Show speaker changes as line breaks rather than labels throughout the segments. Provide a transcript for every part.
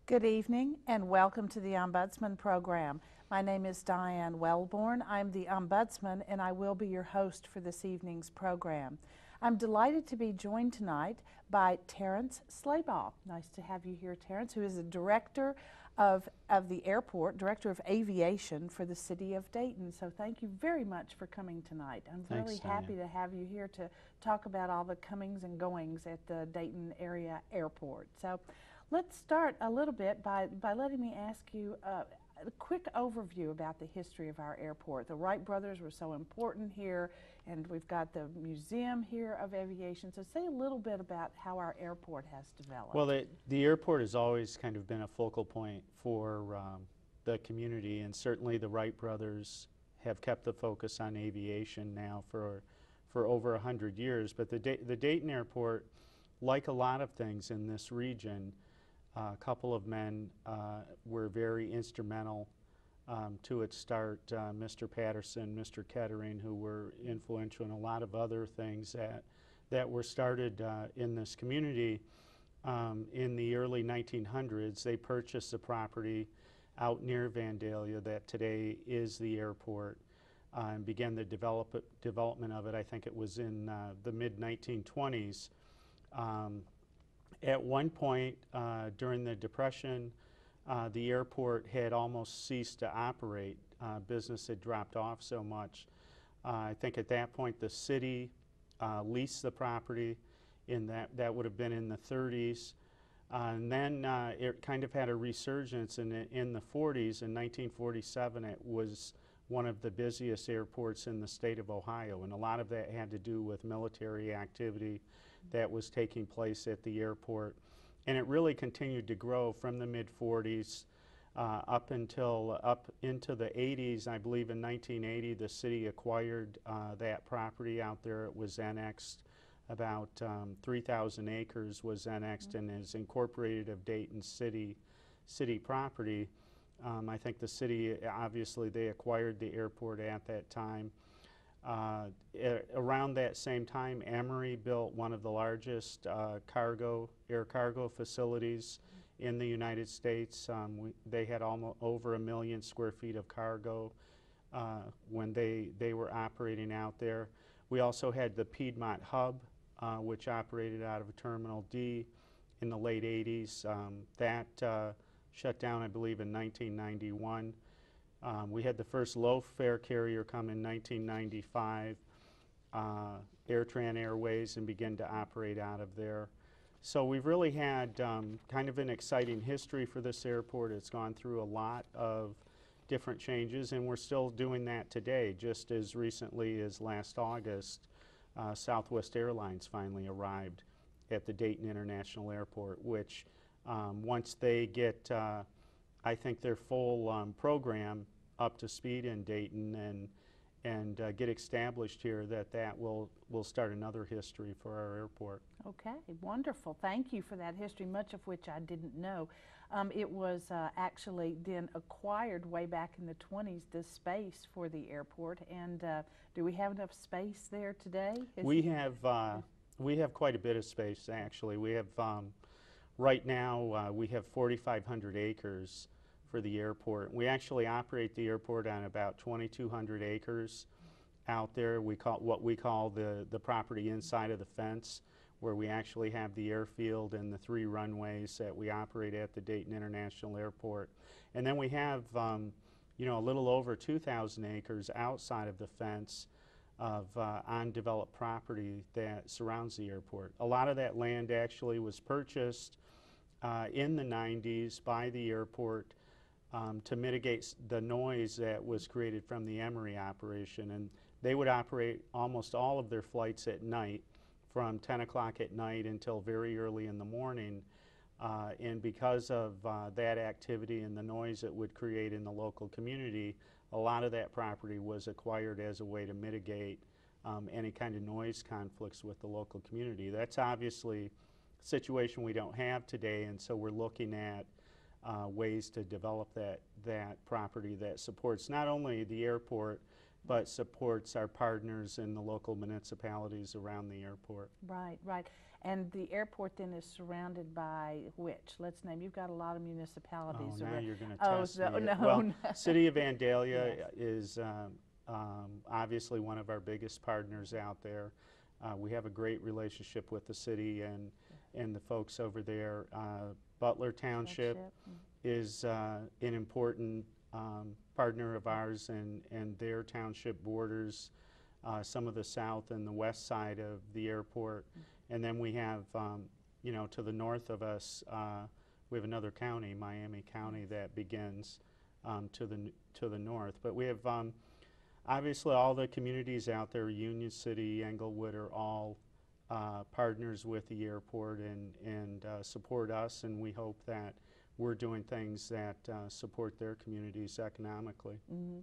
Good evening and welcome to the Ombudsman program. My name is Diane Welborn. I'm the Ombudsman and I will be your host for this evening's program. I'm delighted to be joined tonight by Terrence Slaybaugh. Nice to have you here, Terrence, who is the director of the airport, director of aviation for the city of Dayton. So thank you very much for coming tonight. I'm really happy to have you here to talk about all the comings and goings at the Dayton area airport. So let's start a little bit by letting me ask you a quick overview about the history of our airport. The Wright brothers were so important here, and we've got the museum here of aviation. So say a little bit about how our airport has developed.
Well, the airport has always kind of been a focal point for the community, and certainly the Wright brothers have kept the focus on aviation now for over 100 years. But the Dayton airport, like a lot of things in this region, a couple of men were very instrumental to its start. Mr. Patterson, Mr. Kettering, who were influential in a lot of other things that were started in this community in the early 1900s. They purchased the property out near Vandalia that today is the airport and began the development of it. I think it was in the mid-1920s. At one point during the Depression, the airport had almost ceased to operate. Business had dropped off so much. I think at that point the city leased the property. That would have been in the 30s. And then it kind of had a resurgence in the 40s. In 1947, it was one of the busiest airports in the state of Ohio, and a lot of that had to do with military activity that was taking place at the airport. And it really continued to grow from the mid-40s up into the 80s. I believe in 1980 the city acquired that property out there. It was annexed. About 3,000 acres was annexed and is incorporated of Dayton city property. I think the city, obviously they acquired the airport at that time. Around that same time, Emory built one of the largest air cargo facilities in the United States. They had almost over 1 million square feet of cargo when they were operating out there. We also had the Piedmont Hub, which operated out of Terminal D in the late 80s. That shut down, I believe, in 1991. We had the first low-fare carrier come in 1995, AirTran Airways, and began to operate out of there. So we've really had kind of an exciting history for this airport. It's gone through a lot of different changes, and we're still doing that today. Just as recently as last August, Southwest Airlines finally arrived at the Dayton International Airport, which once they get, I think, their full program up to speed in Dayton and get established here, that will start another history for our airport.
Okay, wonderful. Thank you for that history, much of which I didn't know. It was actually then acquired way back in the 20s, this space for the airport. And do we have enough space there today?
We have quite a bit of space, actually. We have right now we have 4,500 acres for the airport. We actually operate the airport on about 2,200 acres out there. We call what we call the property inside of the fence. where we actually have the airfield and the 3 runways that we operate at the Dayton International Airport. And then we have you know, a little over 2,000 acres outside of the fence of undeveloped property that surrounds the airport. A lot of that land actually was purchased in the 90s by the airport to mitigate the noise that was created from the Emory operation. And they would operate almost all of their flights at night, from 10 o'clock at night until very early in the morning. And because of that activity and the noise it would create in the local community, a lot of that property was acquired as a way to mitigate any kind of noise conflicts with the local community. That's obviously a situation we don't have today, and so we're looking at ways to develop that property that supports not only the airport, but supports our partners in the local municipalities around the airport.
Right, right. And the airport then is surrounded by which? Let's name, you've got a lot of municipalities.
Oh, now
around.
you're going to
Oh,
test
so,
me.
no,
Well,
no.
City of Vandalia
Yes.
is obviously one of our biggest partners out there. We have a great relationship with the city and the folks over there. Butler Township is an important partner of ours, and their township borders some of the south and the west side of the airport. And then we have, you know, to the north of us, we have another county, Miami County, that begins to the north. But we have obviously all the communities out there, Union City, Englewood, are all partners with the airport and support us, and we hope that we're doing things that support their communities economically.
Mm-hmm.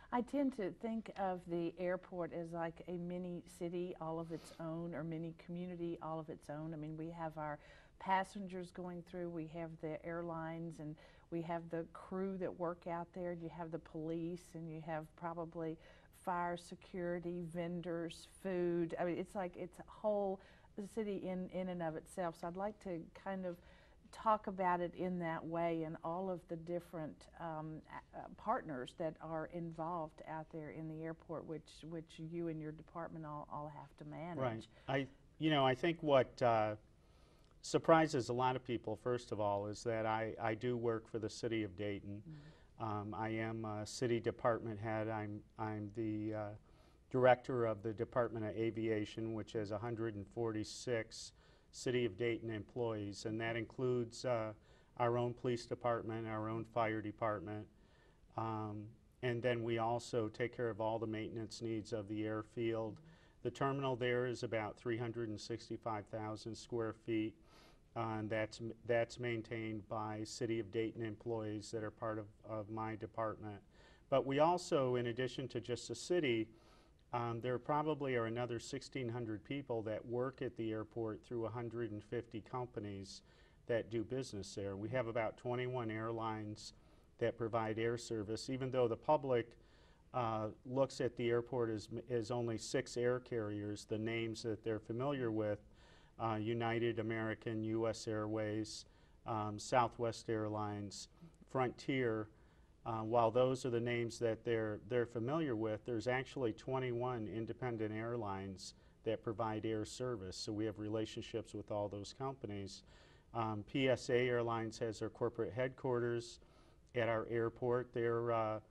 I tend to think of the airport as like a mini city all of its own, or mini community all of its own. I mean, we have our passengers going through, we have the airlines, and we have the crew that work out there, and you have the police, and you have probably fire security, vendors, food. I mean, it's like it's a whole city in and of itself. So I'd like to kind of talk about it in that way, and all of the different partners that are involved out there in the airport, which you and your department all have to manage.
Right. I think what surprises a lot of people, first of all, is that I do work for the city of Dayton. Mm-hmm. I am a city department head. I'm the director of the Department of Aviation, which has 146 City of Dayton employees, and that includes our own police department, our own fire department, and then we also take care of all the maintenance needs of the airfield. The terminal there is about 365,000 square feet, and that's maintained by City of Dayton employees that are part of my department. But we also, in addition to just the city, there probably are another 1,600 people that work at the airport through 150 companies that do business there. We have about 21 airlines that provide air service, even though the public looks at the airport as only 6 air carriers, the names that they're familiar with, United, American, U.S. Airways, Southwest Airlines, Frontier. While those are the names that they're familiar with, there's actually 21 independent airlines that provide air service. So we have relationships with all those companies. PSA Airlines has their corporate headquarters at our airport. They're an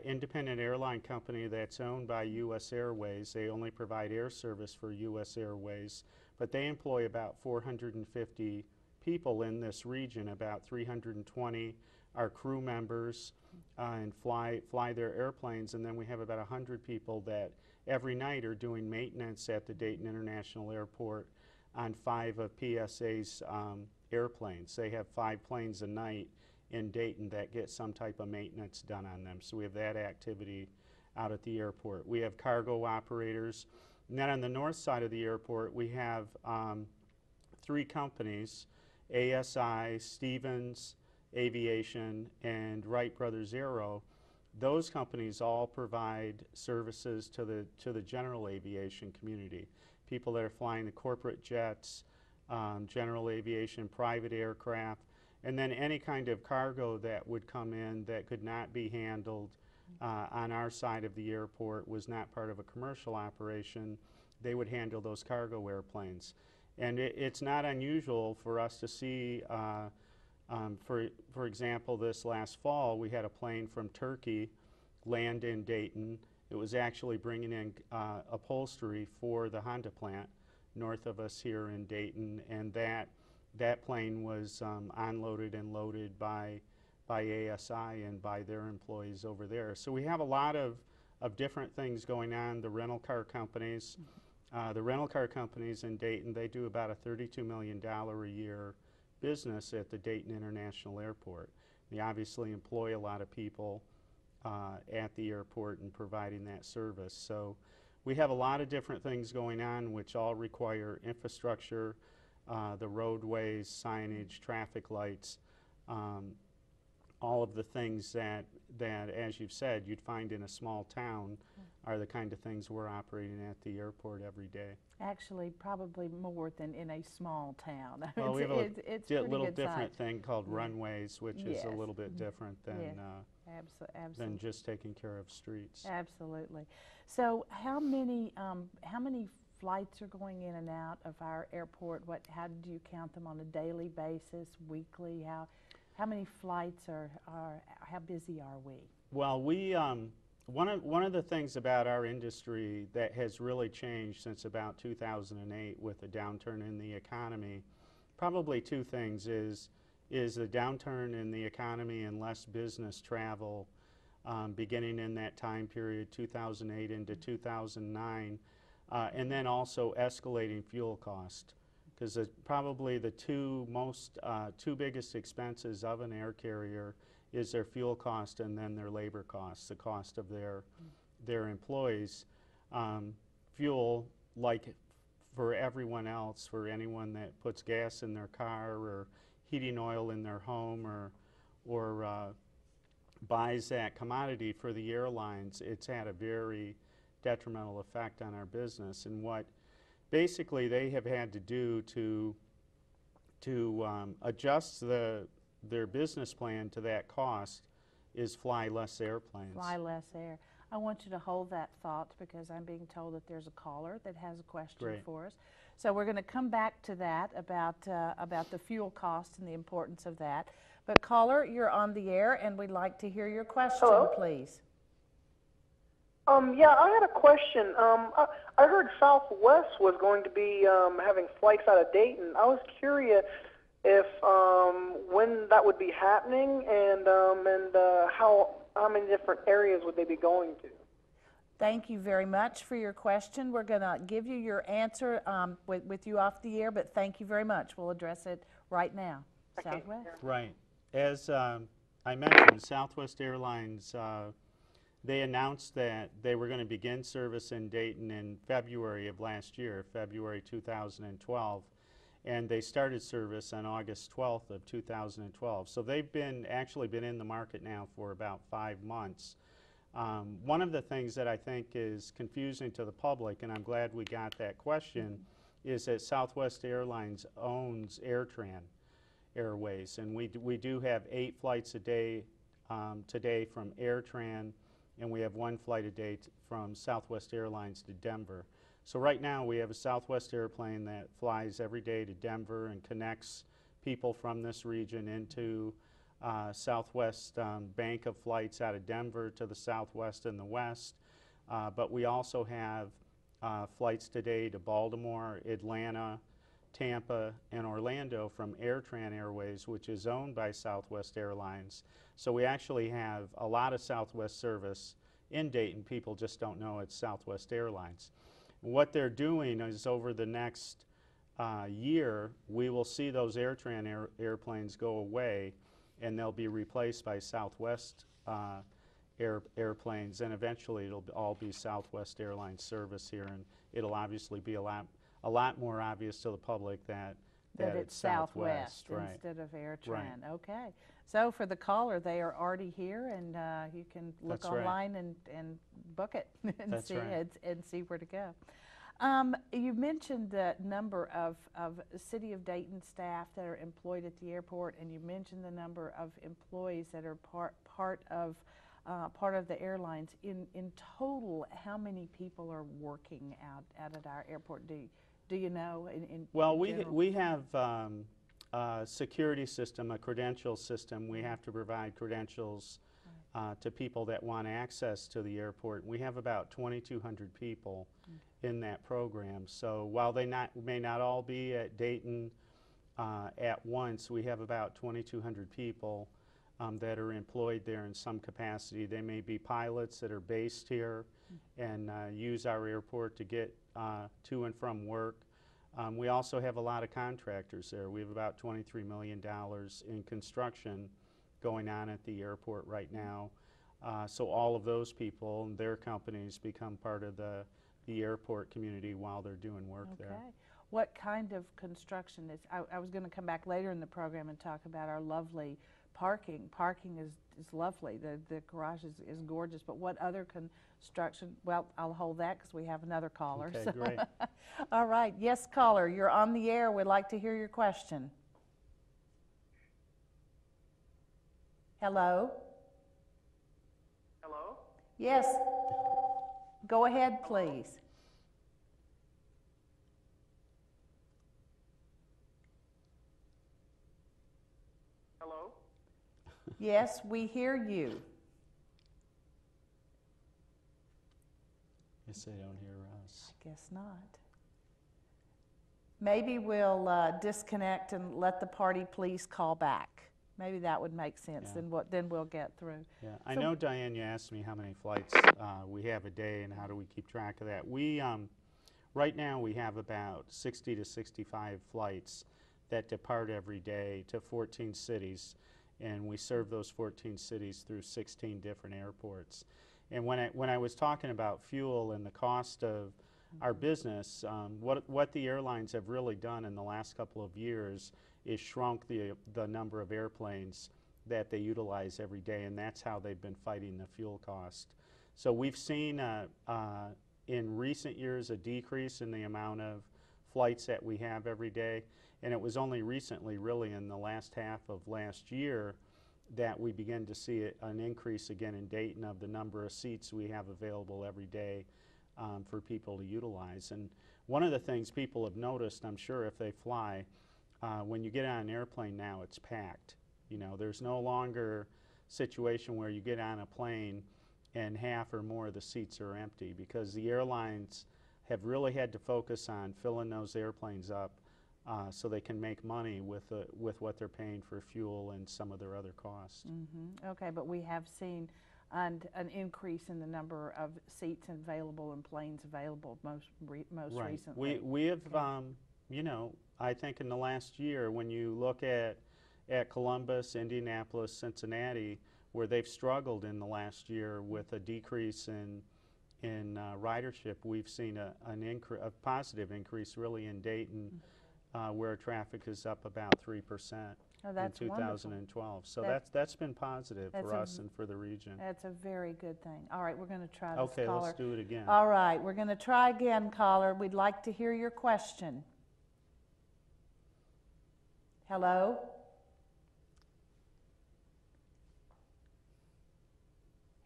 independent airline company that's owned by U.S. Airways. They only provide air service for U.S. Airways, but they employ about 450 people in this region. About 320 are crew members and fly their airplanes, and then we have about 100 people that every night are doing maintenance at the Dayton International Airport on 5 of PSA's airplanes. They have 5 planes a night in Dayton that get some type of maintenance done on them. So we have that activity out at the airport. We have cargo operators. And then on the north side of the airport, we have 3 companies, ASI, Stevens Aviation, and Wright Brothers Aero. Those companies all provide services to the general aviation community. People that are flying the corporate jets, general aviation, private aircraft, and then any kind of cargo that would come in that could not be handled on our side of the airport, was not part of a commercial operation. They would handle those cargo airplanes. And it's not unusual for us to see, for example, this last fall, we had a plane from Turkey land in Dayton. It was actually bringing in upholstery for the Honda plant north of us here in Dayton, and that plane was unloaded and loaded by ASI and by their employees over there. So we have a lot of different things going on. The rental car companies, in Dayton, they do about a $32 million a year business at the Dayton International Airport. They obviously employ a lot of people at the airport and providing that service. So we have a lot of different things going on which all require infrastructure, the roadways, signage, traffic lights, all of the things that, as you've said, you'd find in a small town are the kind of things we're operating at the airport every day.
Actually, probably more than in a small town.
Well, we have
it's
a little
good
different
size.
thing called runways, which is a little bit different than,
Absolutely.
than just taking care of streets.
Absolutely. So how many flights are going in and out of our airport? How do you count them on a daily basis, weekly? How many flights how busy are we?
Well, we one of the things about our industry that has really changed since about 2008 with the downturn in the economy, probably two things is the downturn in the economy and less business travel beginning in that time period, 2008 into 2009, and then also escalating fuel cost. Because probably the two biggest expenses of an air carrier is their fuel cost and then their labor costs, the cost of their employees. Fuel, like for everyone else, for anyone that puts gas in their car or heating oil in their home or buys that commodity for the airlines, it's had a very detrimental effect on our business. And what basically they have had to do to adjust their business plan to that cost is fly less airplanes.
Fly less air. I want you to hold that thought because I'm being told that there's a caller that has a question for us. So we're going to come back to that about the fuel cost and the importance of that. But caller, you're on the air and we'd like to hear your question, please.
Yeah, I had a question. I heard Southwest was going to be having flights out of Dayton. I was curious if when that would be happening and how many different areas would they be going to?
Thank you very much for your question. We're going to give you your answer with you off the air, but thank you very much. We'll address it right now.
Okay.
Southwest?
Right. As I mentioned, Southwest Airlines, they announced that they were going to begin service in Dayton in February of last year, February 2012, and they started service on August 12th of 2012. So they've actually been in the market now for about 5 months. One of the things that I think is confusing to the public, and I'm glad we got that question, is that Southwest Airlines owns AirTran Airways, and we do have 8 flights a day today from AirTran, and we have 1 flight a day from Southwest Airlines to Denver. So right now we have a Southwest airplane that flies every day to Denver and connects people from this region into Southwest bank of flights out of Denver to the Southwest and the West. But we also have flights today to Baltimore, Atlanta, Tampa, and Orlando from AirTran Airways, which is owned by Southwest Airlines. So we actually have a lot of Southwest service in Dayton. People just don't know it's Southwest Airlines. What they're doing is over the next year, we will see those AirTran airplanes go away, and they'll be replaced by Southwest airplanes, and eventually it'll all be Southwest Airlines service here, and it'll obviously be a lot more obvious to the public that it's Southwest
instead of AirTran. Right. Okay. So for the caller, they are already here, and you can look online and book it and see where to go. You mentioned the number of City of Dayton staff that are employed at the airport, and you mentioned the number of employees that are part of the airlines. In total, how many people are working out at our airport? Do you know?
Well,
in
we
general?
we have a security system, a credential system. We have to provide credentials to people that want access to the airport. We have about 2,200 people in that program. So while they may not all be at Dayton at once, we have about 2,200 people that are employed there in some capacity. They may be pilots that are based here and use our airport to get to and from work. We also have a lot of contractors there. We have about $23 million in construction going on at the airport right now. So all of those people and their companies become part of the airport community while they're doing work there.
What kind of construction is, I was going to come back later in the program and talk about our lovely parking. Parking is lovely. The garage is gorgeous, but what other construction? Well, I'll hold that because we have another caller.
Okay,
so.
great.
All right. Yes, caller, you're on the air. We'd like to hear your question. Hello?
Hello?
Yes. Go ahead, please.
Hello?
Yes, we hear you.
Yes, they don't hear us.
I guess not. Maybe we'll disconnect and let the party please call back. Maybe that would make sense.
Yeah.
Then we'll get through.
Yeah, I
So-
know, Diane, you asked me how many flights we have a day and how do we keep track of that. We, right now we have about 60 to 65 flights that depart every day to 14 cities, and we serve those 14 cities through 16 different airports. And when I was talking about fuel and the cost of our business, what the airlines have really done in the last couple of years is shrunk the number of airplanes that they utilize every day, and that's how they've been fighting the fuel cost. So we've seen in recent years a decrease in the amount of flights that we have every day, and it was only recently, really in the last half of last year, that we began to see an increase again in Dayton of the number of seats we have available every day for people to utilize. And one of the things people have noticed, I'm sure if they fly, when you get on an airplane now, it's packed. You know, there's no longer a situation where you get on a plane and half or more of the seats are empty, because the airlines have really had to focus on filling those airplanes up so they can make money with what they're paying for fuel and some of their other costs.
Okay, but we have seen an increase in the number of seats available and planes available most
Right.
recently.
We have, you know, I think in the last year, when you look at Columbus, Indianapolis, Cincinnati, where they've struggled in the last year with a decrease in ridership, we've seen a positive increase really in Dayton, where traffic is up about 3% in 2012. So that's been positive for us and for the region.
That's a very good thing. All right, we're going to try this
Okay,
caller.
let's do it again.
All right, we're going to try again, caller. We'd like to hear your question. Hello?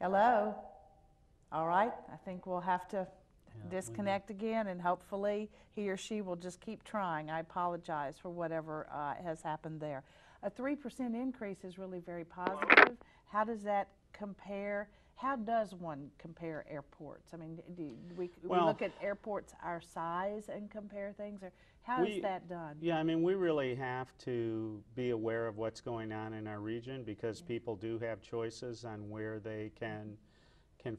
Hello? All right, I think we'll have to disconnect again, and hopefully he or she will just keep trying. I apologize for whatever has happened there. A 3% increase is really very positive. How does that compare? How does one compare airports? I mean, we look at airports our size and compare things, or how is that done?
Yeah, I mean, we really have to be aware of what's going on in our region, because people do have choices on where they can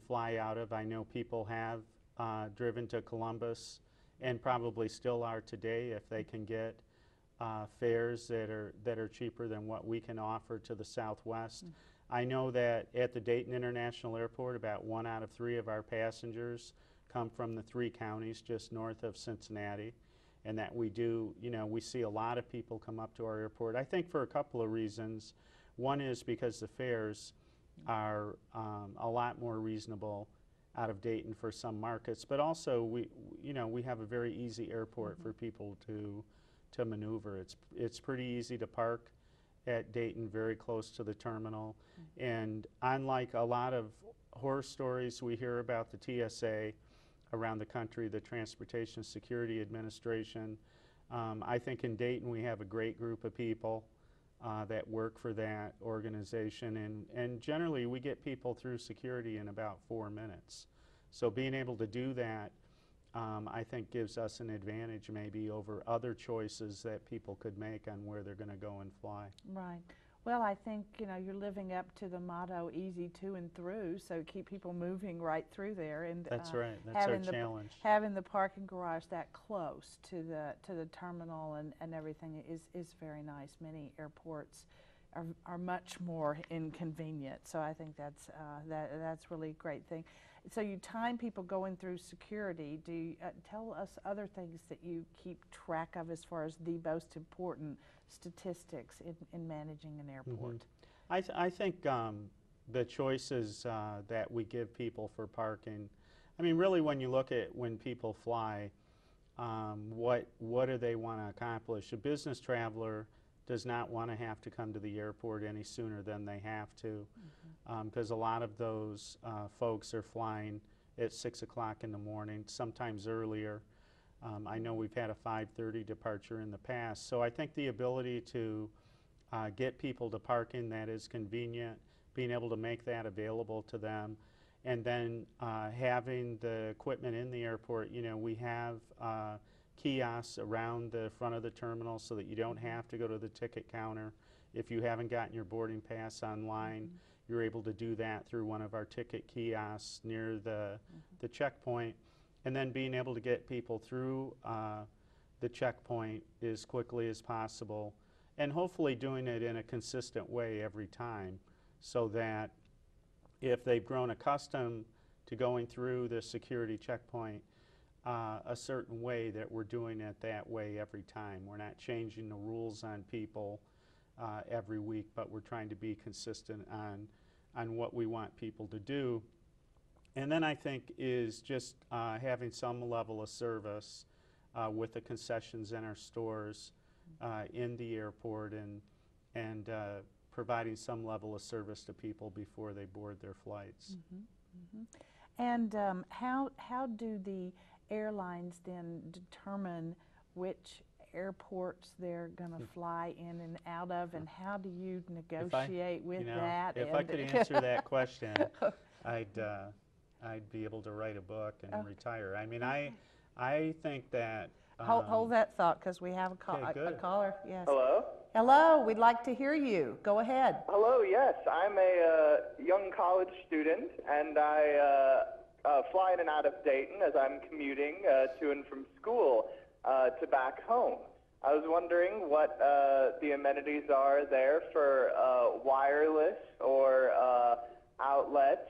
fly out of. I know people have driven to Columbus and probably still are today if they can get fares that are cheaper than what we can offer to the Southwest. I know that at the Dayton International Airport, about 1 out of 3 of our passengers come from the 3 counties just north of Cincinnati, and that we do, you know, we see a lot of people come up to our airport. I think for a couple of reasons. One is because the fares are a lot more reasonable out of Dayton for some markets, but also we have a very easy airport for people to maneuver. It's pretty easy to park at Dayton, very close to the terminal, and unlike a lot of horror stories we hear about the TSA, around the country, the Transportation Security Administration. I think in Dayton we have a great group of people that work for that organization, and generally we get people through security in about 4 minutes. So being able to do that, I think gives us an advantage maybe over other choices that people could make on where they're going to go and fly.
Right. Well, I think, you know, you're living up to the motto, easy to and through, so keep people moving right through there. And
That's right. That's our challenge.
Having the parking garage that close to the terminal and everything is very nice. Many airports are much more inconvenient, so I think that's really a great thing. So you time people going through security. Do you, tell us other things that you keep track of as far as the most important statistics in managing an airport?
I think the choices that we give people for parking, I mean, really when you look at when people fly, what do they want to accomplish? A business traveler does not want to have to come to the airport any sooner than they have to, because a lot of those folks are flying at 6 o'clock in the morning, sometimes earlier. I know we've had a 5:30 departure in the past, so I think the ability to get people to parking that is convenient, being able to make that available to them, and then having the equipment in the airport. You know, we have kiosks around the front of the terminal so that you don't have to go to the ticket counter. If you haven't gotten your boarding pass online, you're able to do that through one of our ticket kiosks near the checkpoint. And then being able to get people through the checkpoint as quickly as possible, and hopefully doing it in a consistent way every time, so that if they've grown accustomed to going through the security checkpoint a certain way, that we're doing it that way every time. We're not changing the rules on people every week, but we're trying to be consistent on what we want people to do. And then I think is just having some level of service with the concessions in our stores in the airport, and providing some level of service to people before they board their flights.
And how do the airlines then determine which airports they're going to fly in and out of, and how do you negotiate with that?
If I could answer that question, I'd be able to write a book and retire. I mean, I think that...
hold that thought, because we have a caller. Yes.
Hello?
Hello, we'd like to hear you. Go ahead.
Hello, yes. I'm a young college student, and I fly in and out of Dayton as I'm commuting to and from school to back home. I was wondering what the amenities are there for wireless or outlets,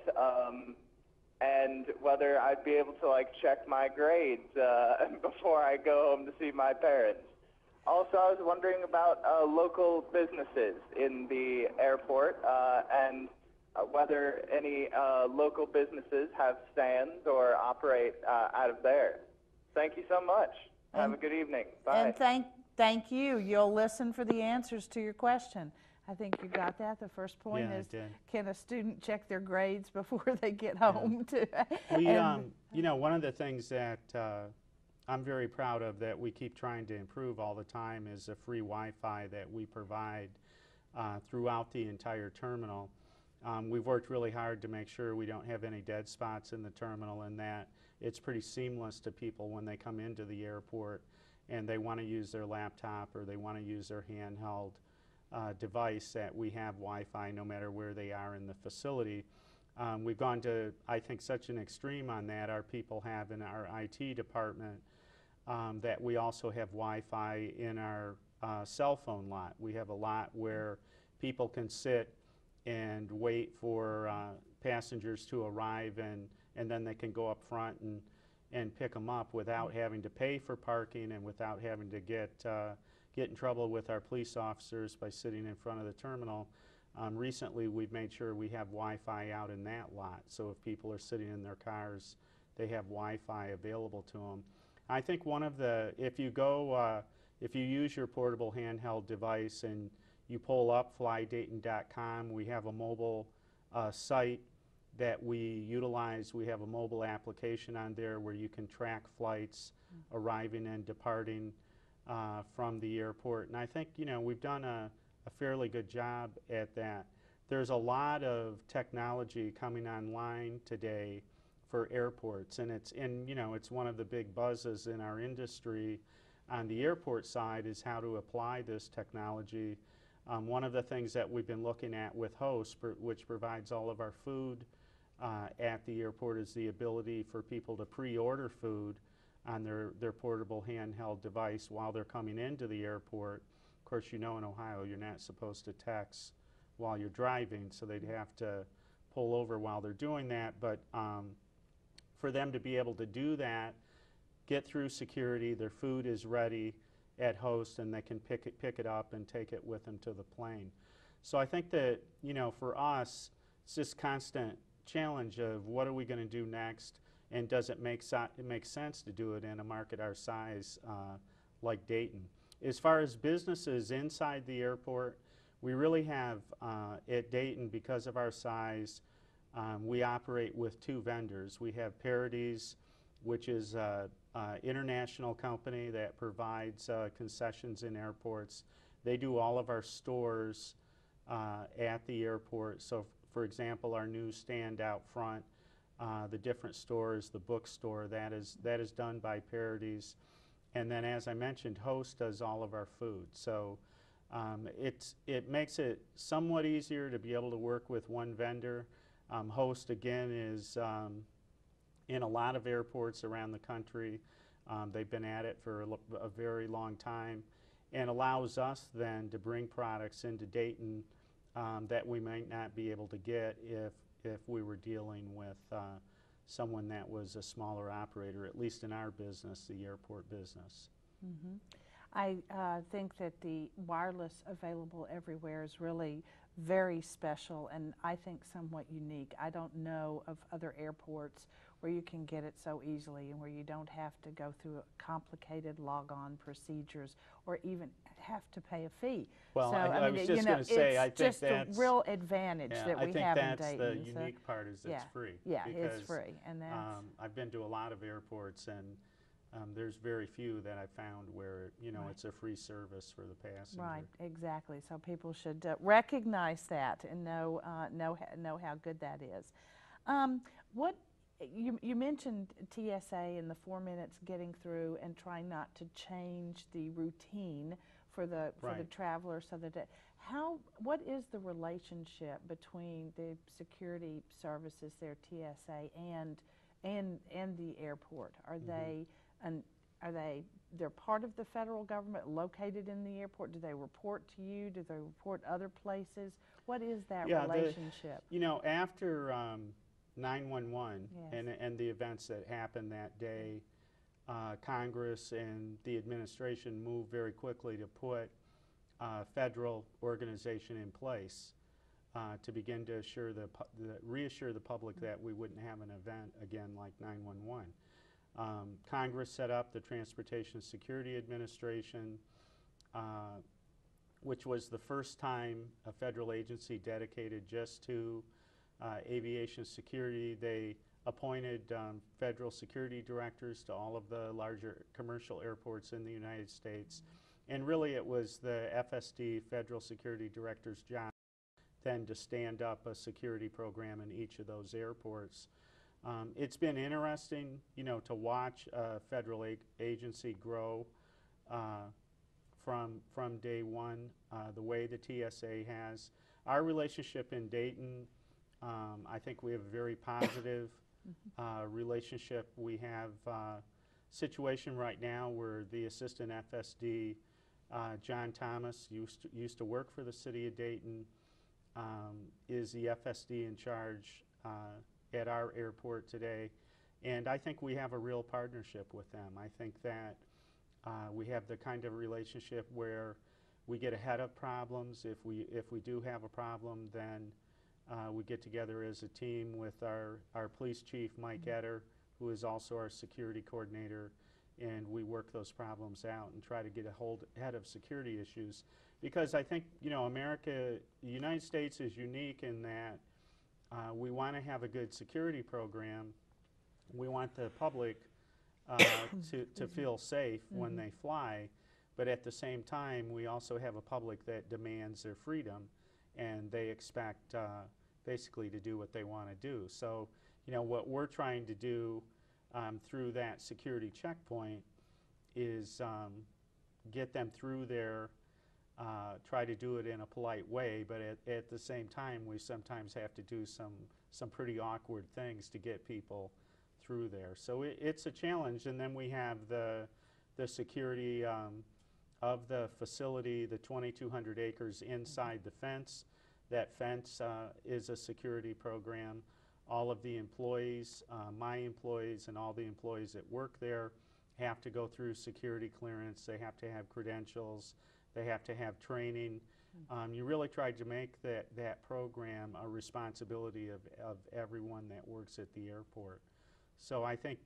and whether I'd be able to check my grades before I go home to see my parents. Also, I was wondering about local businesses in the airport and whether any local businesses have stands or operate out of there. Thank you so much. Have a good evening. Bye.
And thank you. You'll listen for the answers to your question. I think you got that. The first point is, can a student check their grades before they get home?
You know, one of the things that I'm very proud of that we keep trying to improve all the time is the free Wi-Fi that we provide throughout the entire terminal. We've worked really hard to make sure we don't have any dead spots in the terminal, and that it's pretty seamless to people when they come into the airport and they want to use their laptop or they want to use their handheld device, that we have Wi-Fi no matter where they are in the facility. We've gone to, I think, such an extreme on that. Our people have in our IT department that we also have Wi-Fi in our cell phone lot. We have a lot where people can sit and wait for passengers to arrive, and then they can go up front and pick them up without having to pay for parking and without having to get in trouble with our police officers by sitting in front of the terminal. Recently, we've made sure we have Wi-Fi out in that lot, so if people are sitting in their cars, they have Wi-Fi available to them. I think one of the, if you use your portable handheld device and you pull up flydayton.com, we have a mobile site that we utilize. We have a mobile application on there where you can track flights arriving and departing from the airport. And I think, we've done a fairly good job at that. There's a lot of technology coming online today for airports, and it's one of the big buzzes in our industry on the airport side is how to apply this technology. One of the things that we've been looking at with Host, which provides all of our food at the airport, is the ability for people to pre-order food on their portable handheld device while they're coming into the airport. Of course, in Ohio, you're not supposed to text while you're driving, so they'd have to pull over while they're doing that. But for them to be able to do that, get through security, their food is ready at Host, and they can pick it up and take it with them to the plane. So I think that, for us, it's this constant challenge of what are we going to do next, and does it make sense to do it in a market our size like Dayton. As far as businesses inside the airport, we really have, at Dayton, because of our size, we operate with two vendors. We have Parodies, which is an international company that provides concessions in airports. They do all of our stores at the airport. So, for example, our newsstand out front, the different stores, the bookstore, that is done by Parodies. And then, as I mentioned, Host does all of our food. So it makes it somewhat easier to be able to work with one vendor. Host, again, is in a lot of airports around the country. They've been at it for a very long time, and allows us then to bring products into Dayton that we might not be able to get if we were dealing with someone that was a smaller operator, at least in our business, the airport business.
Mm-hmm. I think that the wireless available everywhere is really very special, and I think somewhat unique. I don't know of other airports where you can get it so easily and where you don't have to go through complicated log-on procedures or even have to pay a fee.
Well,
so,
I was just going to say, I think that's
just a real advantage that we have in Dayton.
I think that's the unique part, is it's free.
Yeah, it's free. And that's
I've been to a lot of airports, and there's very few that I've found where,
right.
It's a free service for the passenger.
Right, exactly. So people should recognize that and know how good that is. What you mentioned TSA and the 4 minutes getting through and trying not to change the routine for the traveler, so that what is the relationship between the security services there, TSA, and the airport? Are they're part of the federal government, located in the airport? Do they report to you? Do they report other places? What is that relationship?
After 9/11
Yes.
and the events that happened that day, Congress and the administration moved very quickly to put a federal organization in place to begin to reassure the public that we wouldn't have an event again like 9/11. Congress set up the Transportation Security Administration, which was the first time a federal agency dedicated just to aviation security. They appointed federal security directors to all of the larger commercial airports in the United States. And really it was the FSD, Federal Security Director's job then to stand up a security program in each of those airports. It's been interesting, to watch a federal agency grow from day one, the way the TSA has. Our relationship in Dayton, I think we have a very positive relationship. We have a situation right now where the assistant FSD, John Thomas, used to work for the city of Dayton, is the FSD in charge at our airport today, and I think we have a real partnership with them. I think that we have the kind of relationship where we get ahead of problems. If we do have a problem, then we get together as a team with our police chief, Mike Etter, who is also our security coordinator, and we work those problems out and try to get ahead of security issues. Because I think, the United States is unique in that we want to have a good security program. We want the public to feel safe when they fly, but at the same time, we also have a public that demands their freedom, and they expect basically to do what they want to do. So, you know, what we're trying to do through that security checkpoint is get them through there, try to do it in a polite way, but at the same time, we sometimes have to do some pretty awkward things to get people through there. So it's a challenge, and then we have the security of the facility, the 2,200 acres inside the fence. That fence is a security program. All of the employees, my employees and all the employees that work there have to go through security clearance. They have to have credentials. They have to have training. You really tried to make that program a responsibility of everyone that works at the airport. So I think,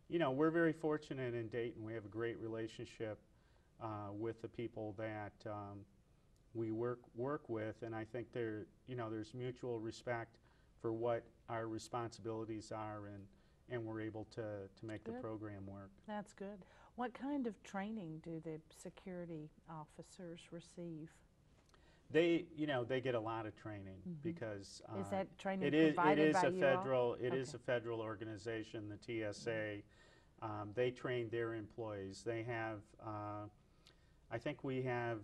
you know, we're very fortunate in Dayton. We have a great relationship with the people that we work with, and I think there's mutual respect for what our responsibilities are, and we're able to make the program work.
That's good. What kind of training do the security officers receive?
They get a lot of training because
Is that training
it is
provided by you all?
It is a federal organization, the TSA. They train their employees. They have, I think we have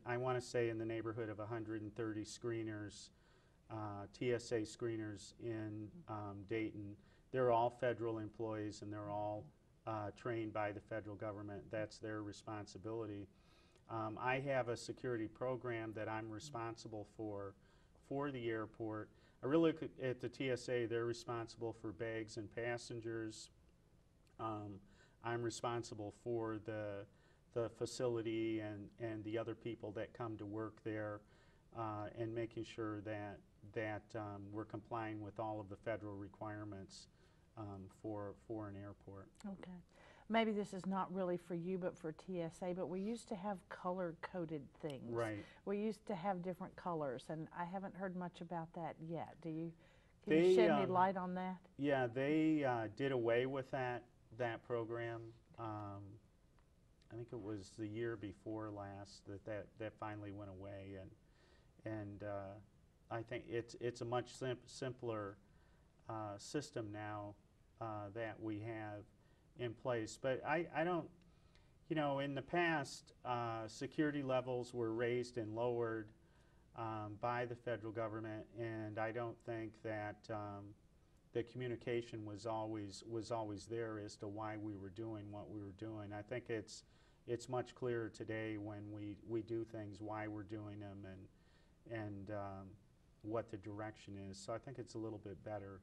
I want to say in the neighborhood of 130 screeners, TSA screeners in Dayton. They're all federal employees, and they're all trained by the federal government. That's their responsibility. I have a security program that I'm responsible for the airport. I really look at the TSA, they're responsible for bags and passengers. I'm responsible for the facility and the other people that come to work there, and making sure that we're complying with all of the federal requirements for an airport.
Okay. Maybe this is not really for you, but for TSA, but we used to have color-coded things.
Right.
We used to have different colors, and I haven't heard much about that yet. Can you shed any light on that?
Yeah, they did away with that program. I think it was the year before last that finally went away, and I think it's a much simpler system now that we have in place. But I don't, in the past, security levels were raised and lowered by the federal government, and I don't think that the communication was always there as to why we were doing what we were doing. I think it's much clearer today when we do things, why we're doing them, and what the direction is. So I think it's a little bit better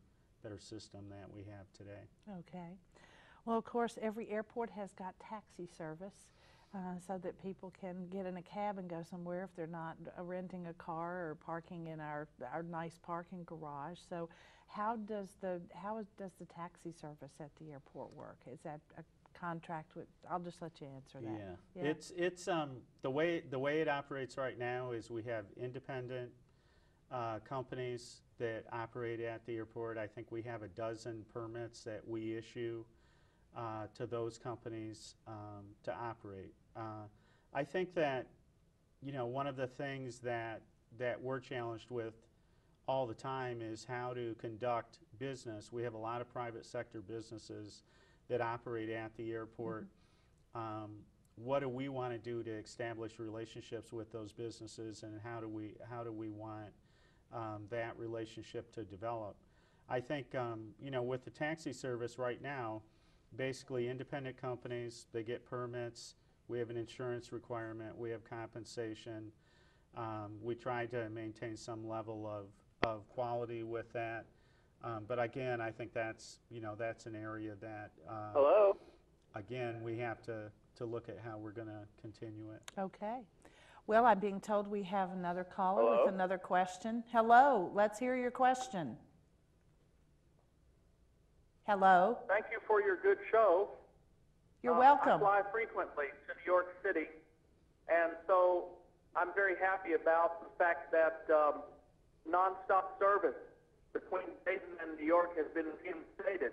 system that we have today.
Okay. Well, of course, every airport has got taxi service so that people can get in a cab and go somewhere if they're not renting a car or parking in our nice parking garage. So how does the taxi service at the airport work? Is that a contract with? I'll just let you answer that.
Yeah. It's the way it operates right now is we have independent companies that operate at the airport. I think we have a dozen permits that we issue to those companies to operate. I think that one of the things that we're challenged with all the time is how to conduct business. We have a lot of private sector businesses that operate at the airport. What do we want to do to establish relationships with those businesses, and how do we want that relationship to develop? I think with the taxi service right now, basically independent companies, they get permits. We have an insurance requirement. We have compensation. We try to maintain some level of quality with that. But again, I think that's an area that
Hello?
Again, we have to look at how we're going to continue it.
Okay. Well, I'm being told we have another caller
Hello?
with another question. Hello. Let's hear your question. Hello.
Thank you for your good show.
You're
I
welcome.
fly frequently to New York City, and so I'm very happy about the fact that nonstop service
between Dayton and New York has been reinstated.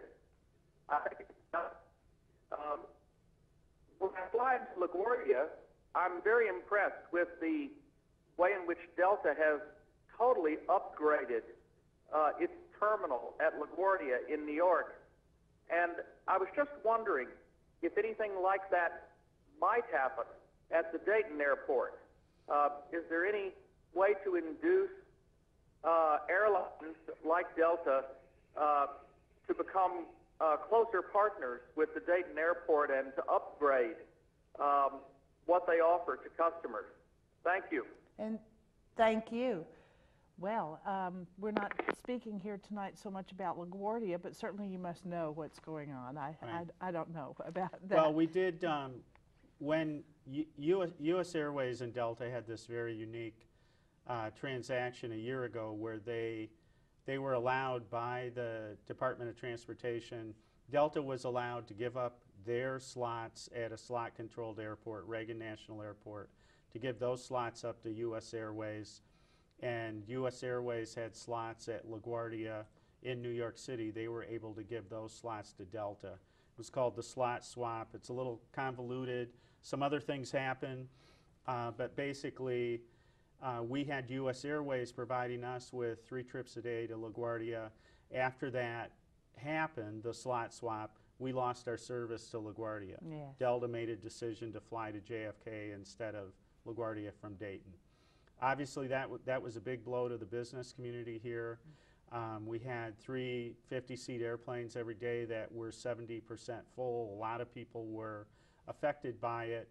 When I fly to LaGuardia, I'm very impressed with the way in which Delta has totally upgraded its terminal at LaGuardia in New York. And I was just wondering if anything like that might happen at the Dayton airport. Is there any way to induce airlines like Delta to become closer partners with the Dayton airport and to upgrade what they offer to customers? Thank you.
And thank you. Well, we're not speaking here tonight so much about LaGuardia, but certainly you must know what's going on. I don't know about that.
Well, we did, when U.S. Airways and Delta had this very unique transaction a year ago where they were allowed by the Department of Transportation. Delta was allowed to give up their slots at a slot-controlled airport, Reagan National Airport, to give those slots up to U.S. Airways. And U.S. Airways had slots at LaGuardia in New York City. They were able to give those slots to Delta. It was called the slot swap. It's a little convoluted. Some other things happen, but basically we had U.S. Airways providing us with 3 trips a day to LaGuardia. After that happened, the slot swap, we lost our service to LaGuardia.
Yes.
Delta made a decision to fly to JFK instead of LaGuardia from Dayton. Obviously, that was a big blow to the business community here. We had 3 50-seat airplanes every day that were 70% full. A lot of people were affected by it,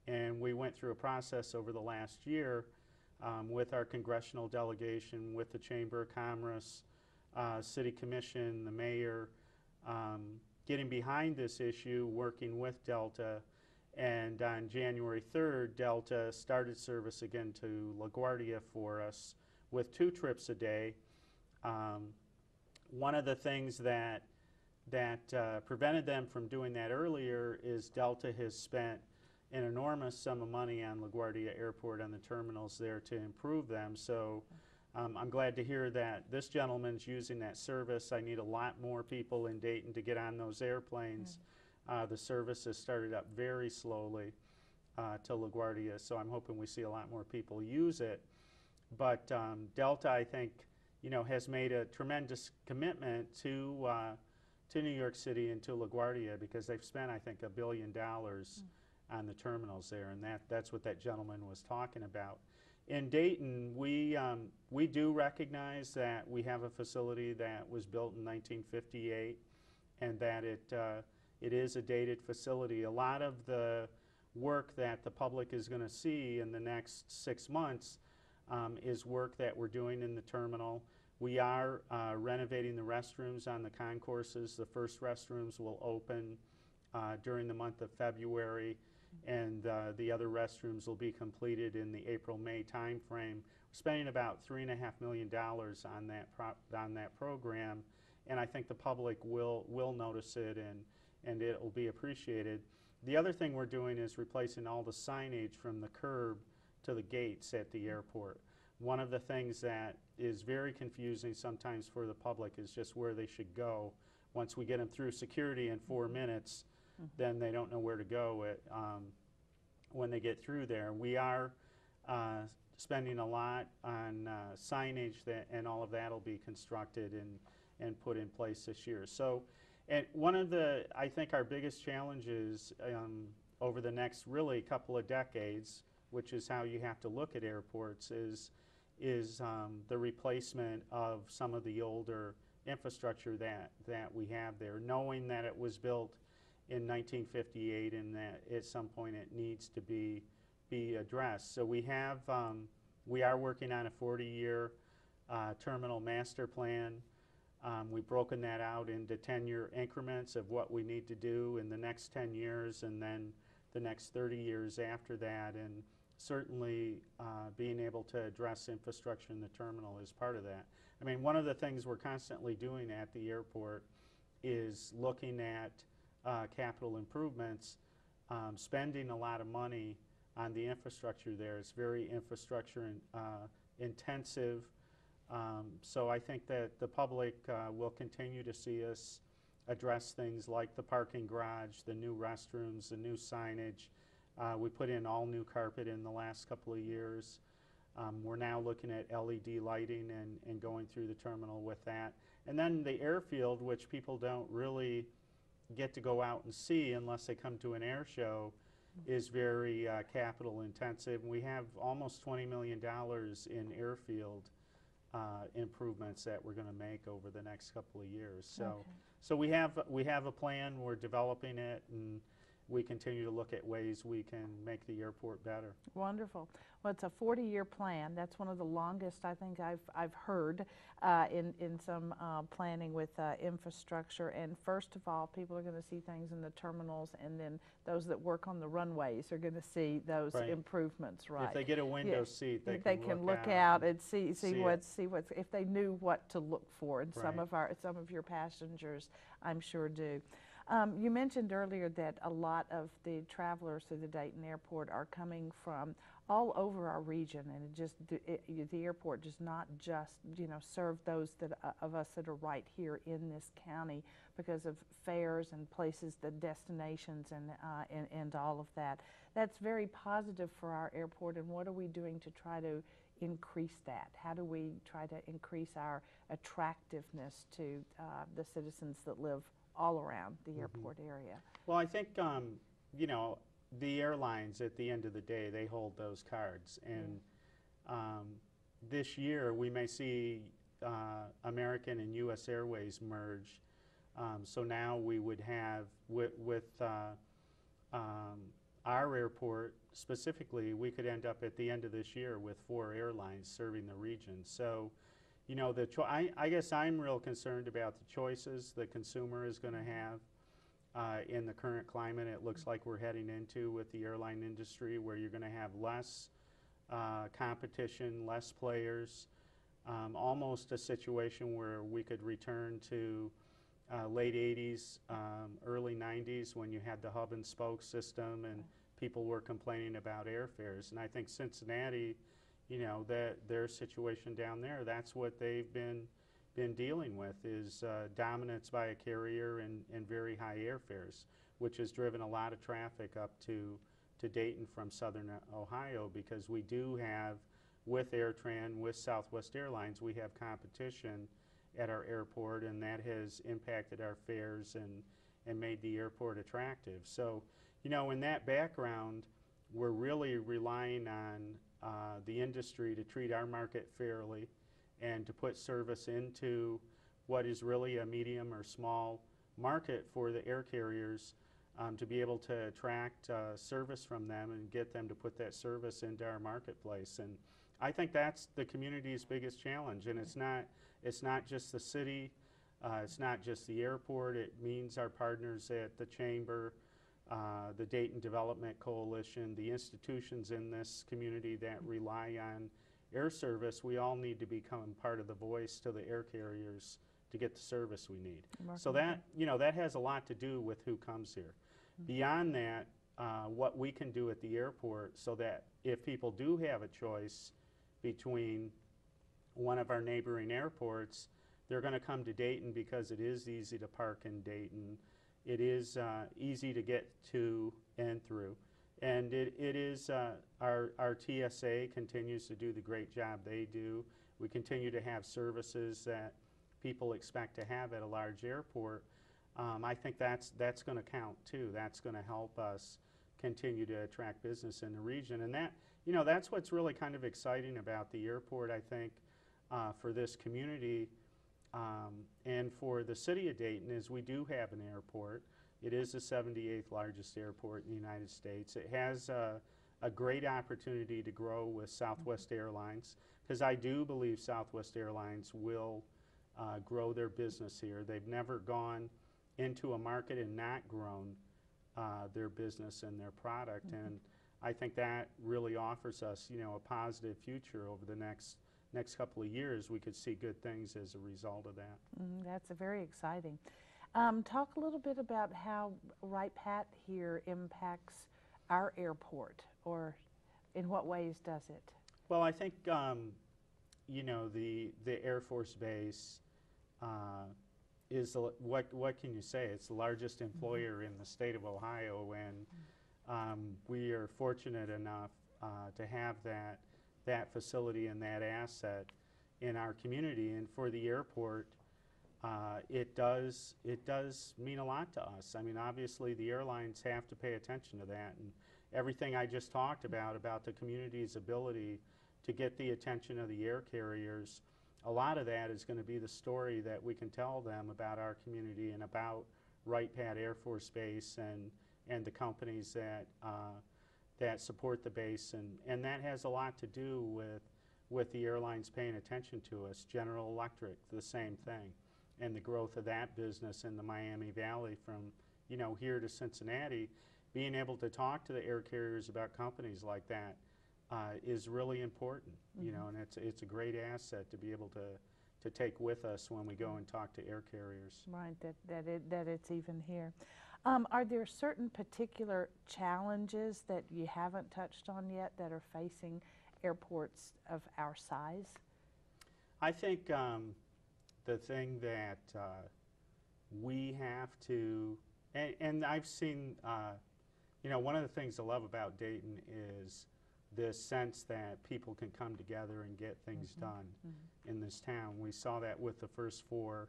and we went through a process over the last year with our congressional delegation, with the Chamber of Commerce, City Commission, the mayor, getting behind this issue, working with Delta. And on January 3rd, Delta started service again to LaGuardia for us with 2 trips a day. One of the things that prevented them from doing that earlier is Delta has spent an enormous sum of money on LaGuardia Airport and the terminals there to improve them. So I'm glad to hear that this gentleman's using that service. I need a lot more people in Dayton to get on those airplanes. The service has started up very slowly to LaGuardia, so I'm hoping we see a lot more people use it. But Delta, I think, has made a tremendous commitment to New York City and to LaGuardia because they've spent, I think, $1 billion on the terminals there, and that's what that gentleman was talking about. In Dayton, we do recognize that we have a facility that was built in 1958 and that it is a dated facility. A lot of the work that the public is going to see in the next 6 months is work that we're doing in the terminal. We are renovating the restrooms on the concourses. The first restrooms will open during the month of February, and the other restrooms will be completed in the April-May time frame. We're spending about $3.5 million on that program, and I think the public will notice it and it will be appreciated. The other thing we're doing is replacing all the signage from the curb to the gates at the airport. One of the things that is very confusing sometimes for the public is just where they should go. Once we get them through security in 4 minutes, then they don't know where to go when they get through there. We are spending a lot on signage and all of that will be constructed and put in place this year. So, and one of I think our biggest challenges over the next really couple of decades, which is how you have to look at airports, is the replacement of some of the older infrastructure that we have there, knowing that it was built in 1958 and that at some point it needs to be addressed. So we are working on a 40-year terminal master plan. We've broken that out into 10-year increments of what we need to do in the next 10 years and then the next 30 years after that. And certainly being able to address infrastructure in the terminal is part of that. I mean, one of the things we're constantly doing at the airport is looking at capital improvements, spending a lot of money on the infrastructure there. It's very infrastructure intensive. So I think that the public will continue to see us address things like the parking garage, the new restrooms, the new signage. We put in all new carpet in the last couple of years. We're now looking at LED lighting and going through the terminal with that. And then the airfield, which people don't really get to go out and see unless they come to an air show, is very capital intensive. We have almost $20 million in airfield improvements that we're going to make over the next couple of years. So,
Okay.
so we have a plan. We're developing it, and we continue to look at ways we can make the airport better.
Wonderful. Well, it's a 40-year plan. That's one of the longest I think I've heard in some planning with infrastructure. And first of all, people are going to see things in the terminals, and then those that work on the runways are going to see those
Right.
improvements. Right.
If they get a window
Yeah.
seat, they
can
can
look out and
see
see
it.
what's if they knew what to look for. And
Right.
some of your passengers, I'm sure, do. You mentioned earlier that a lot of the travelers through the Dayton airport are coming from all over our region, and the airport does not just serve those of us that are right here in this county because of fares and places, the destinations, and all of that. That's very positive for our airport. And what are we doing to try to increase that? How do we try to increase our attractiveness to the citizens that live all around the airport area?
Well, I think, the airlines, at the end of the day, they hold those cards. And this year, we may see American and U.S. Airways merge. So now we would have, with our airport specifically, we could end up at the end of this year with 4 airlines serving the region. So, I guess I'm real concerned about the choices the consumer is going to have in the current climate it looks like we're heading into with the airline industry, where you're going to have less competition, less players, almost a situation where we could return to late 80s, early 90s, when you had the hub and spoke system and people were complaining about airfares. And I think Cincinnati, their situation down there, that's what they've been dealing with, is dominance by a carrier and very high airfares, which has driven a lot of traffic up to Dayton from southern Ohio, because we do have, with AirTran, with Southwest Airlines, we have competition at our airport, and that has impacted our fares and made the airport attractive. So, in that background, we're really relying on the industry to treat our market fairly and to put service into what is really a medium or small market for the air carriers, to be able to attract service from them and get them to put that service into our marketplace. And I think that's the community's biggest challenge. And it's not just the city, it's not just the airport. It means our partners at the Chamber, the Dayton Development Coalition, the institutions in this community that rely on air service. We all need to become part of the voice to the air carriers to get the service we need. So that, that has a lot to do with who comes here. Beyond that, what we can do at the airport, so that if people do have a choice between one of our neighboring airports, they're going to come to Dayton because it is easy to park in Dayton. It is easy to get to and through. And it is, our TSA continues to do the great job they do. We continue to have services that people expect to have at a large airport. I think that's going to count too. That's going to help us continue to attract business in the region. And that, that's what's really kind of exciting about the airport, I think, for this community and for the city of Dayton, is we do have an airport. It is the 78th largest airport in the United States. It has a great opportunity to grow with Southwest Airlines, because I do believe Southwest Airlines will grow their business here. They've never gone into a market and not grown their business and their product. And I think that really offers us, a positive future over the next couple of years. We could see good things as a result of that.
That's very exciting. Talk a little bit about how Right Pat here impacts our airport, or in what ways does it?
Well, I think you know, the Air Force Base is what can you say? It's the largest employer in the state of Ohio, and we are fortunate enough to have that facility and that asset in our community. And for the airport, it does mean a lot to us. I mean, obviously the airlines have to pay attention to that, and everything I just talked about the community's ability to get the attention of the air carriers, a lot of that is going to be the story that we can tell them about our community and about Wright Pat Air Force Base and the companies that support the base, and that has a lot to do with the airlines paying attention to us. General Electric, the same thing, and the growth of that business in the Miami Valley from, you know, here to Cincinnati. Being able to talk to the air carriers about companies like that is really important, you know, and it's a great asset to be able to take with us when we go and talk to air carriers.
Right, that it's even here. Are there certain particular challenges that you haven't touched on yet that are facing airports of our size?
I think the thing that we have to, and I've seen, you know, one of the things I love about Dayton is this sense that people can come together and get things done in this town. We saw that with the First Four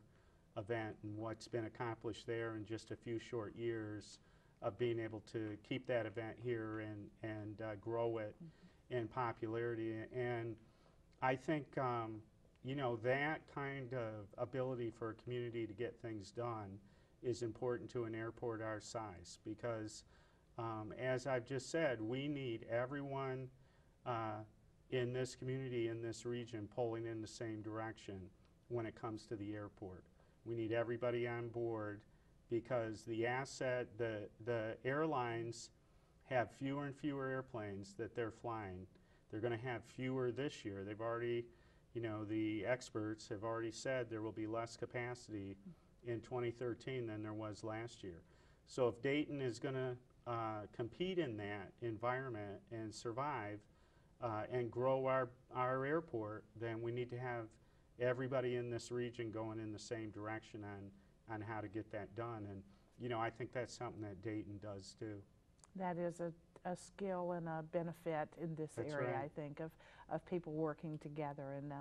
event and what's been accomplished there in just a few short years of being able to keep that event here and grow it in popularity. And I think, you know, that kind of ability for a community to get things done is important to an airport our size, because as I've just said, we need everyone in this community, in this region, pulling in the same direction when it comes to the airport. We need everybody on board, because the asset, the airlines have fewer and fewer airplanes that they're flying. They're going to have fewer this year. They've already, you know, the experts have already said there will be less capacity in 2013 than there was last year. So if Dayton is going to compete in that environment and survive and grow our airport, then we need to have everybody in this region going in the same direction on how to get that done. And, you know, I think that's something that Dayton does too.
That is a skill and a benefit in this
That's
area,
right.
I think, of people working together, and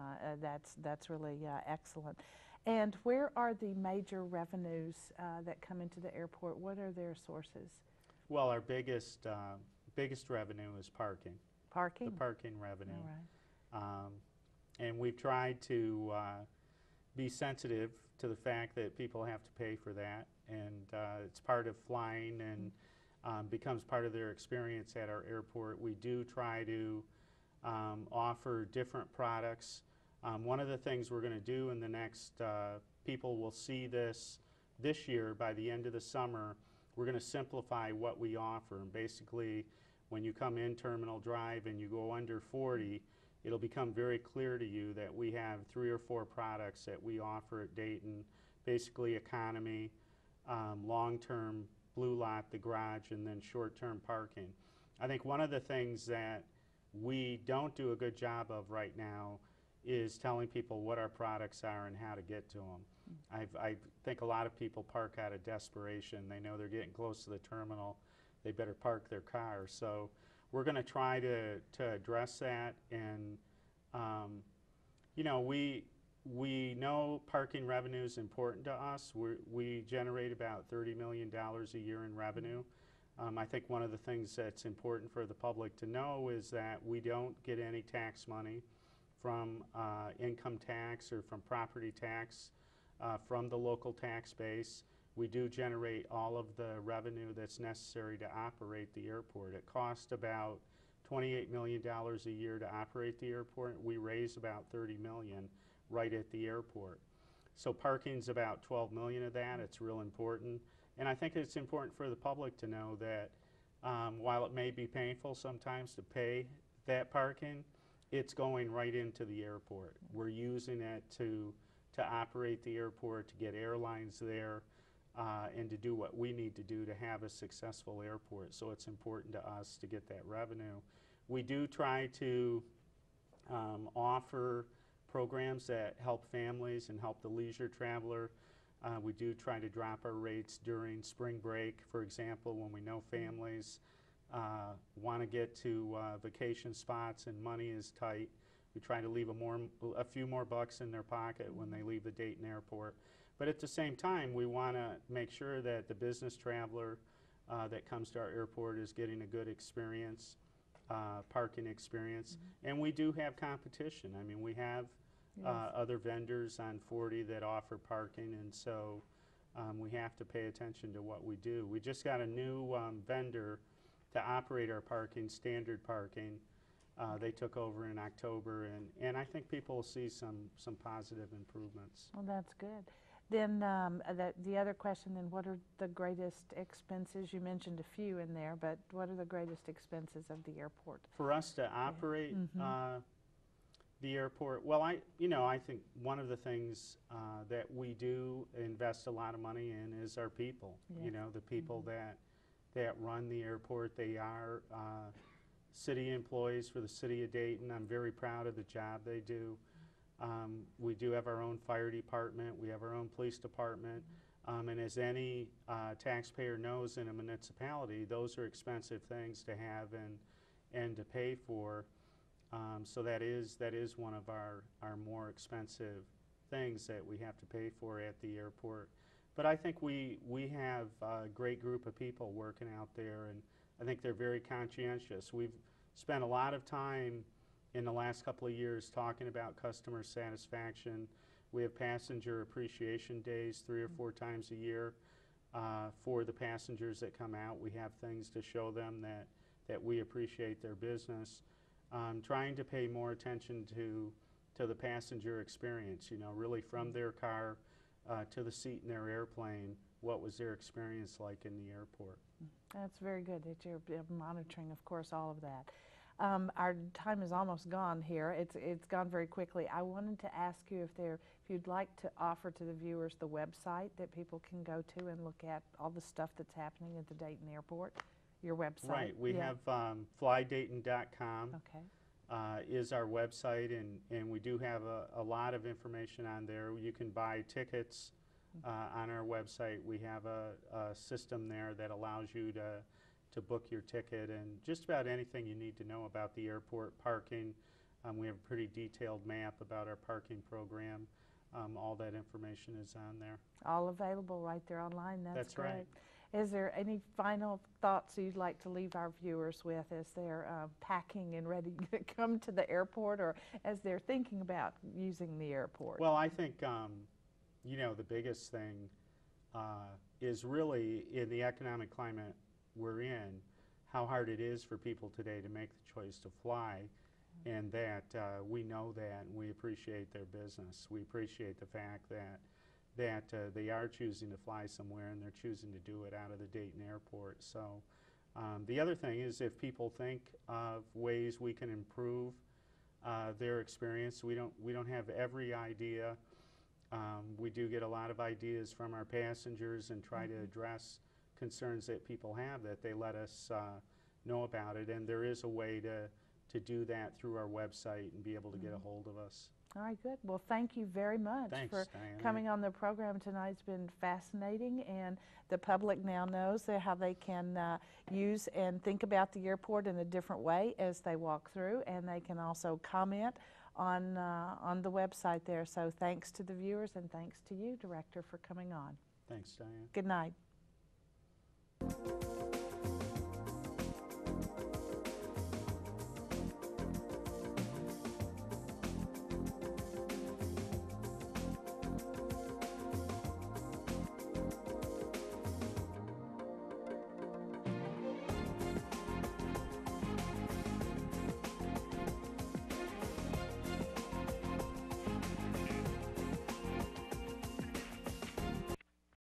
that's really excellent. And where are the major revenues that come into the airport? What are their sources?
Well, our biggest revenue is parking.
Parking?
The parking revenue.
All right.
And we've tried to be sensitive to the fact that people have to pay for that, and it's part of flying and becomes part of their experience at our airport. We do try to offer different products. One of the things we're going to do in the next, people will see this year by the end of the summer, we're going to simplify what we offer. And basically, when you come in Terminal Drive and you go under 40, it'll become very clear to you that we have 3 or 4 products that we offer at Dayton, basically economy, long-term blue lot, the garage, and then short-term parking. I think one of the things that we don't do a good job of right now is telling people what our products are and how to get to them. I think a lot of people park out of desperation. They know they're getting close to the terminal. They better park their car. So we're going to try to address that. And, you know, we know parking revenue is important to us. We generate about $30 million a year in revenue. I think one of the things that's important for the public to know is that we don't get any tax money from income tax or from property tax from the local tax base. We do generate all of the revenue that's necessary to operate the airport. It costs about $28 million a year to operate the airport. We raise about $30 million right at the airport. So parking's about $12 million of that. It's real important. And I think it's important for the public to know that while it may be painful sometimes to pay that parking, it's going right into the airport. We're using it to operate the airport, to get airlines there, and to do what we need to do to have a successful airport. So it's important to us to get that revenue. We do try to offer programs that help families and help the leisure traveler. We do try to drop our rates during spring break, for example, when we know families want to get to vacation spots and money is tight. We try to leave a few more bucks in their pocket when they leave the Dayton airport. But at the same time, we want to make sure that the business traveler that comes to our airport is getting a good experience, parking experience. And we do have competition. I mean, we have other vendors on 40 that offer parking, and so we have to pay attention to what we do. We just got a new vendor to operate our parking, standard parking. They took over in October, and I think people will see some positive improvements.
Well, that's good. Then the other question, then, what are the greatest expenses? You mentioned a few in there, but what are the greatest expenses of the airport?
For us to operate the airport, well, I think one of the things that we do invest a lot of money in is our people.
Yes.
You know, the people that run the airport. They are city employees for the city of Dayton. I'm very proud of the job they do. We do have our own fire department. We have our own police department. And as any taxpayer knows in a municipality, those are expensive things to have and to pay for. So that is one of our more expensive things that we have to pay for at the airport. But I think we have a great group of people working out there, and I think they're very conscientious. We've spent a lot of time in the last couple of years talking about customer satisfaction. We have passenger appreciation days 3 or 4 times a year for the passengers that come out. We have things to show them that we appreciate their business. Trying to pay more attention to the passenger experience, you know, really from their car to the seat in their airplane. What was their experience like in the airport?
That's very good that you're monitoring, of course, all of that. Our time is almost gone here. It's gone very quickly. I wanted to ask you if you'd like to offer to the viewers the website that people can go to and look at all the stuff that's happening at the Dayton airport. Your website.
Right. We have flydayton.com.
Okay.
Is our website, and we do have a lot of information on there. You can buy tickets on our website. We have a system there that allows you to book your ticket and just about anything you need to know about the airport parking. We have a pretty detailed map about our parking program. All that information is on there.
All available right there online. That's great.
Right.
Is there any final thoughts you'd like to leave our viewers with as they're packing and ready to come to the airport, or as they're thinking about using the airport?
Well, I think, you know, the biggest thing is really in the economic climate we're in, how hard it is for people today to make the choice to fly, and that we know that, and we appreciate their business. We appreciate the fact that they are choosing to fly somewhere, and they're choosing to do it out of the Dayton airport. So the other thing is, if people think of ways we can improve their experience, we don't have every idea. We do get a lot of ideas from our passengers and try to address concerns that people have, that they let us know about it. And there is a way to do that through our website and be able to get a hold of us.
All right, good. Well, thank you very much for
Diane.
coming on the program tonight. It's been fascinating, and the public now knows how they can use and think about the airport in a different way as they walk through, and they can also comment on the website there. So thanks to the viewers, and thanks to you, Director, for coming on.
Thanks, Diane.
Good night.